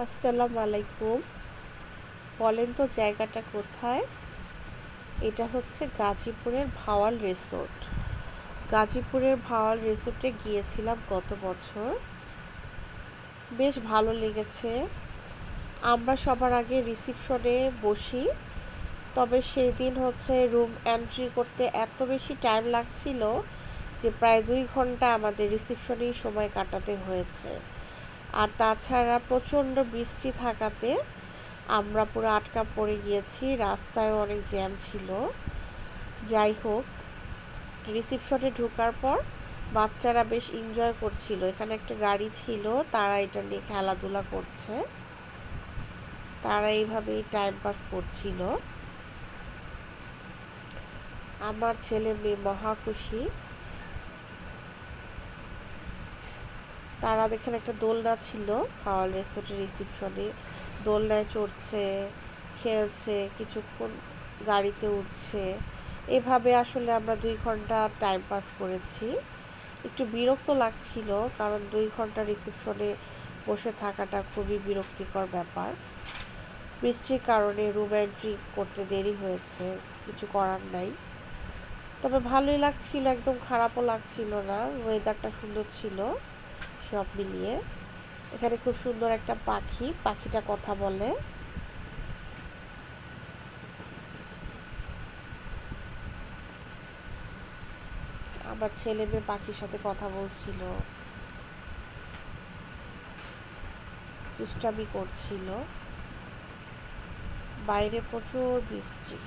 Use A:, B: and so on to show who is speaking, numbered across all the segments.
A: আসসালামু আলাইকুম। বলেন তো জায়গাটা কোথায়? এটা হচ্ছে গাজীপুরের ভাওয়াল রিসোর্ট। গাজীপুরের ভাওয়াল রিসোর্টে গিয়েছিলাম গত বছর। বেশ ভালো লেগেছে। আমরা সবার আগে রিসিপশনে বসি, তবে সেই দিন হচ্ছে রুম এন্ট্রি করতে এত বেশি টাইম লাগছিল যে প্রায় 2 ঘন্টা আমাদের রিসিপশনেই সময় কাটাতে হয়েছে। আর তাছাড়া প্রচণ্ড বৃষ্টি থাকাতে আমরা পুরো আটকা পড়ে গিয়েছি, রাস্তায় অনেক জ্যাম ছিল। যাই হোক, রিসিপশনে ঢোকার পর বাচ্চারা বেশ এনজয় করছিল। এখানে একটা গাড়ি ছিল, তারা এটা নিয়ে খেলাধুলা করছে, তারা এইভাবেই টাইম পাস করছিল। আমার ছেলে মেয়ে মহা খুশি। তারা এখানে একটা দোলনা ছিল ভাওয়াল রিসোর্টের রিসিপশনে, দোলনায় চড়ছে, খেলছে, কিছুক্ষণ গাড়িতে উঠছে। এভাবে আসলে আমরা 2 ঘন্টা টাইম পাস করেছি। একটু বিরক্ত লাগছিল, কারণ 2 ঘন্টা রিসিপশনে বসে থাকাটা খুবই বিরক্তিকর ব্যাপার। বৃষ্টির কারণে রুম এন্ট্রি করতে দেরি হয়েছে, কিছু করার নাই। তবে ভালোই লাগছিল, একদম খারাপও লাগছিল না, ওয়েদারটা সুন্দর ছিল। সব মিলিয়ে এখানে খুব সুন্দর একটা পাখিটা কথা বলে। আমার ছেলে মেয়ে পাখির সাথে কথা বলছিল, দুষ্টামি করছিল। বাইরে প্রচুর বৃষ্টি।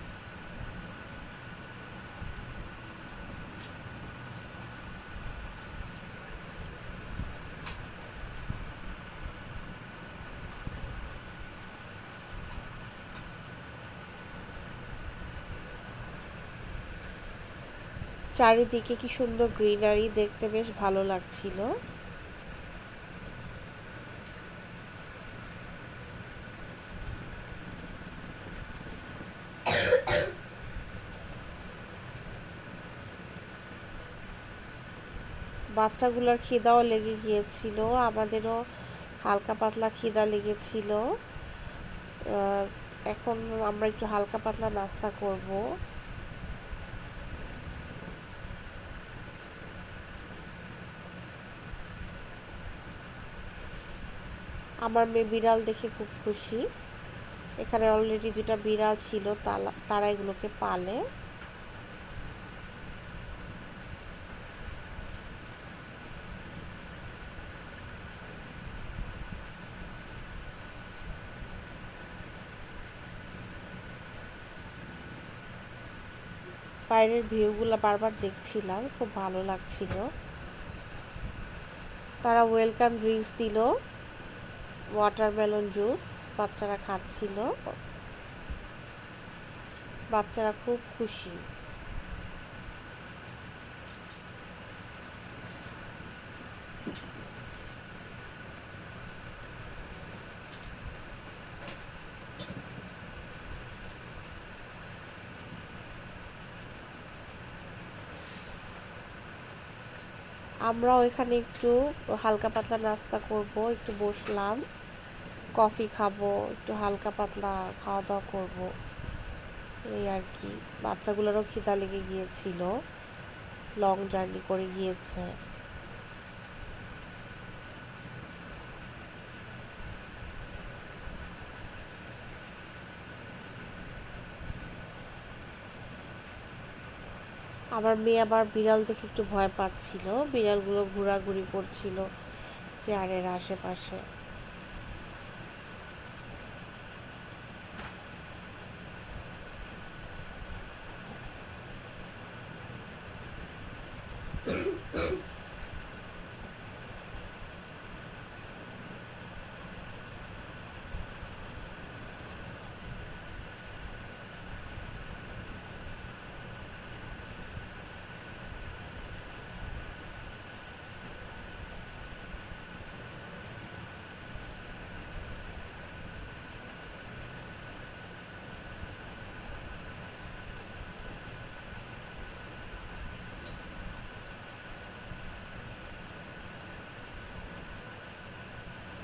A: চারিদিকে কি সুন্দর গ্রিনারি, দেখতে বেশ ভালো লাগছিল। বাচ্চাগুলোর খিদাও লেগে গিয়েছিল, আমাদেরও হালকা পাতলা খিদা লেগেছিল। এখন আমরা একটু হালকা পাতলা নাস্তা করব। আমার মেয়ে বিড়াল দেখে খুব খুশি। এখানে অলরেডি 2টা বিড়াল ছিল, তারা এগুলোকে পালে। বাইরের ভিউগুলো বারবার দেখছিলাম, খুব ভালো লাগছিল। তারা ওয়েলকাম ড্রিঙ্কস দিল, ওয়াটারমেলন জুস, বাচ্চারা খাচ্ছিল। বাচ্চারা খুব খুশি। আমরাও এখানে একটু হালকা পাতলা নাস্তা করব, একটু বসলাম, কফি খাবো, একটু হালকা পাতলা খাওয়া দাওয়া করব, এই আর কি। বাচ্চাগুলোরও খিদা লেগে গিয়েছিল, লং জার্নি করে গিয়েছে। আমার মেয়ে আবার বিড়াল দেখে একটু ভয় পাচ্ছিল, বিড়ালগুলো ঘোরাঘুরি করছিল চেয়ারের আশেপাশে।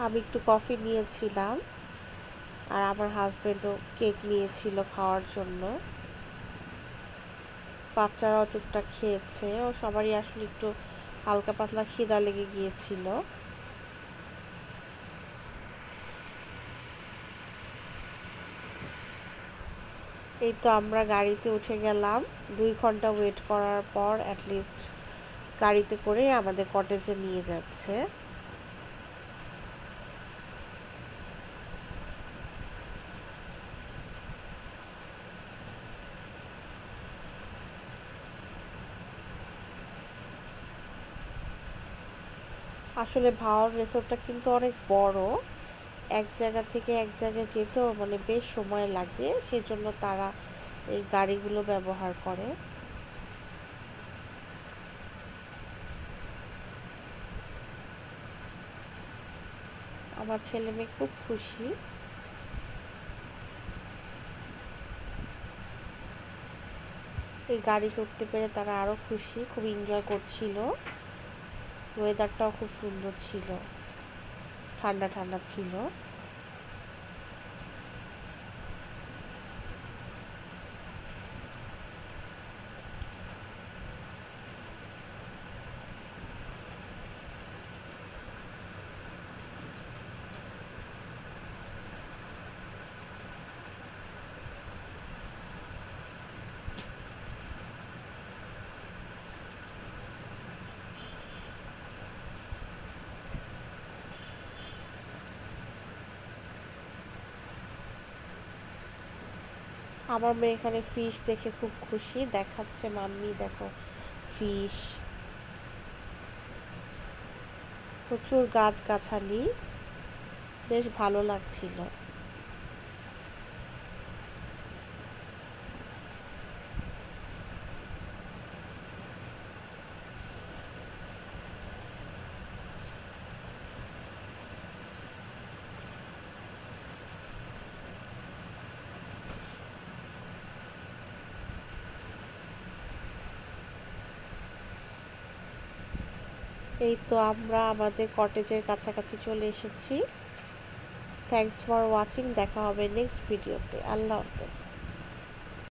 A: আমি একটু কফি নিয়েছিলাম, আর আমার হাজব্যান্ডও কেক নিয়েছিল খাওয়ার জন্য। বাচ্চারাও টুকটাক খেয়েছে, ও সবারই আসলে একটু হালকা পাতলা খিদা লেগে গিয়েছিল। এই তো আমরা গাড়িতে উঠে গেলাম। 2 ঘন্টা ওয়েট করার পর অ্যাটলিস্ট গাড়িতে করে আমাদের কটেজে নিয়ে যাচ্ছে। আসলে ভাওয়াল রিসোর্টটা কিন্তু অনেক বড়, এক জায়গা থেকে এক জায়গায় যেতেও মানে বেশ সময় লাগে, সেজন্য তারা এই গাড়িগুলো ব্যবহার করে। আমার ছেলে মেয়ে খুব খুশি। এই গাড়িতে উঠতে পেরে তারা আরো খুশি, খুব এনজয় করছিল। ওয়েদারটাও খুব সুন্দর ছিল, ঠান্ডা ঠান্ডা ছিল। আমার মেয়ে এখানে ফিশ দেখে খুব খুশি, দেখাচ্ছে মাম্মি দেখো ফিশ। প্রচুর গাছগাছালি, বেশ ভালো লাগছিল। এই তো আমরা আমাদের কটেজের কাছাকাছি চলে এসেছি। থ্যাঙ্কস ফর ওয়াচিং, দেখা হবে নেক্সট ভিডিওতে। আল্লাহ হাফেজ।